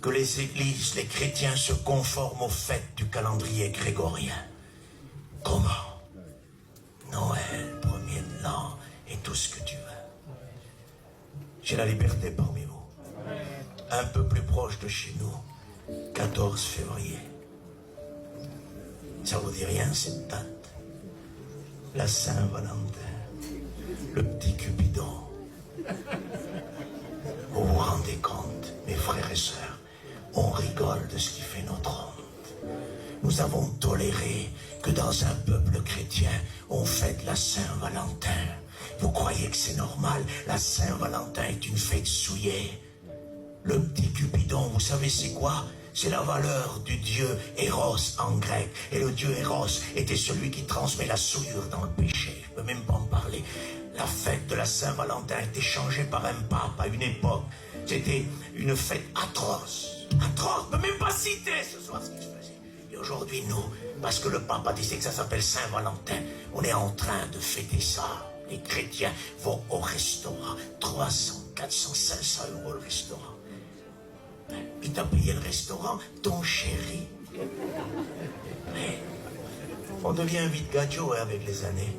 que les églises, les chrétiens se conforment aux fêtes du calendrier grégorien. Comment? Noël, premier de l'an et tout ce que tu veux. J'ai la liberté parmi vous. Un peu plus proche de chez nous, 14 février. Ça vous dit rien cette date? La Saint-Valentin, le petit Cupidon. Vous vous rendez compte, mes frères et sœurs, on rigole de ce qui fait notre honte. Nous avons toléré que dans un peuple chrétien, on fête la Saint-Valentin. Vous croyez que c'est normal? La Saint-Valentin est une fête souillée. Le petit Cupidon, vous savez c'est quoi? C'est la valeur du dieu Eros en grec. Et le dieu Eros était celui qui transmet la souillure dans le péché. Je ne peux même pas en parler. La fête de la Saint-Valentin a été changée par un pape à une époque. C'était une fête atroce. Atroce, je ne peux même pas citer ce soir ce qui se faisait. Et aujourd'hui, nous, parce que le pape a décidé que ça s'appelle Saint-Valentin, on est en train de fêter ça. Les chrétiens vont au restaurant. 300, 400, 500 euros le restaurant. Qui t'a payé le restaurant? Ton chéri. Mais on devient vite gadjo avec les années.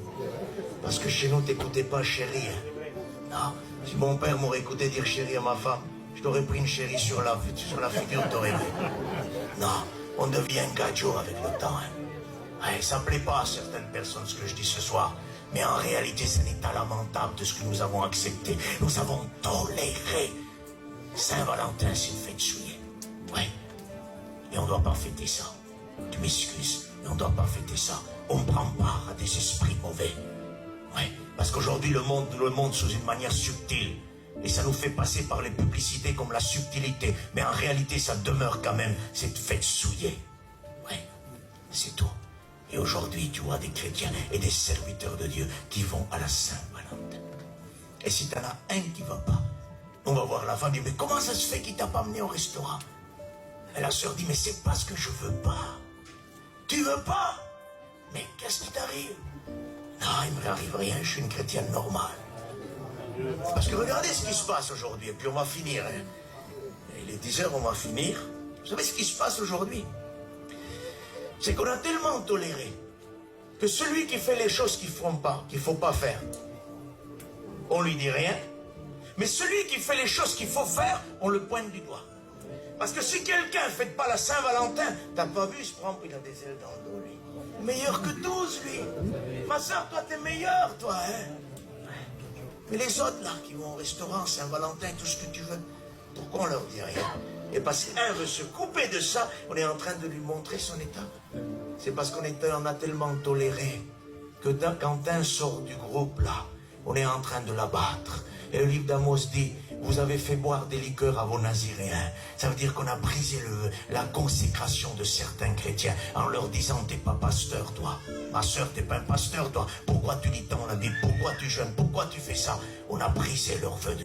Parce que chez nous, t'écoutais pas chéri. Non, si mon père m'aurait écouté dire chéri à ma femme, je t'aurais pris une chérie sur la figure, t'aurais vu. Non, on devient gadjo avec le temps. Ouais, ça plaît pas à certaines personnes ce que je dis ce soir. Mais en réalité, c'est un état lamentable de ce que nous avons accepté. Nous avons toléré. Saint-Valentin, c'est une fête souillée. Oui. Et on ne doit pas fêter ça. Tu m'excuses, mais on ne doit pas fêter ça. On prend part à des esprits mauvais. Oui. Parce qu'aujourd'hui, le monde nous le montre sous une manière subtile. Et ça nous fait passer par les publicités comme la subtilité. Mais en réalité, ça demeure quand même cette fête souillée. Oui. C'est tout. Et aujourd'hui, tu vois des chrétiens et des serviteurs de Dieu qui vont à la Saint-Valentin. Et si tu en as un qui ne va pas, on va voir la femme, dit, mais comment ça se fait qu'il t'a pas amené au restaurant? Et la sœur dit, mais c'est parce que je veux pas. Tu veux pas? Mais qu'est-ce qui t'arrive? Non, il ne m'arrive rien, je suis une chrétienne normale. Parce que regardez ce qui se passe aujourd'hui, et puis on va finir. Hein. Il est 10 heures, on va finir. Vous savez ce qui se passe aujourd'hui? C'est qu'on a tellement toléré que celui qui fait les choses qu'il ne faut pas faire, on lui dit rien. Mais celui qui fait les choses qu'il faut faire, on le pointe du doigt. Parce que si quelqu'un ne fête pas la Saint-Valentin, t'as pas vu, il se prend, il a des ailes dans le dos, lui. Meilleur que tous, lui. Ma soeur, toi, t'es meilleur, toi, hein. Mais les autres, là, qui vont au restaurant, Saint-Valentin, tout ce que tu veux, pourquoi on leur dit rien? Et parce qu'un veut se couper de ça, on est en train de lui montrer son état. C'est parce qu'on a tellement toléré que quand un sort du groupe, là, on est en train de l'abattre. Et le livre d'Amos dit, vous avez fait boire des liqueurs à vos naziréens. Ça veut dire qu'on a brisé la consécration de certains chrétiens en leur disant, t'es pas pasteur, toi. Ma soeur, t'es pas un pasteur, toi. Pourquoi tu lis tant la Bible? Pourquoi tu jeûnes? Pourquoi tu fais ça? On a brisé leur vœu de...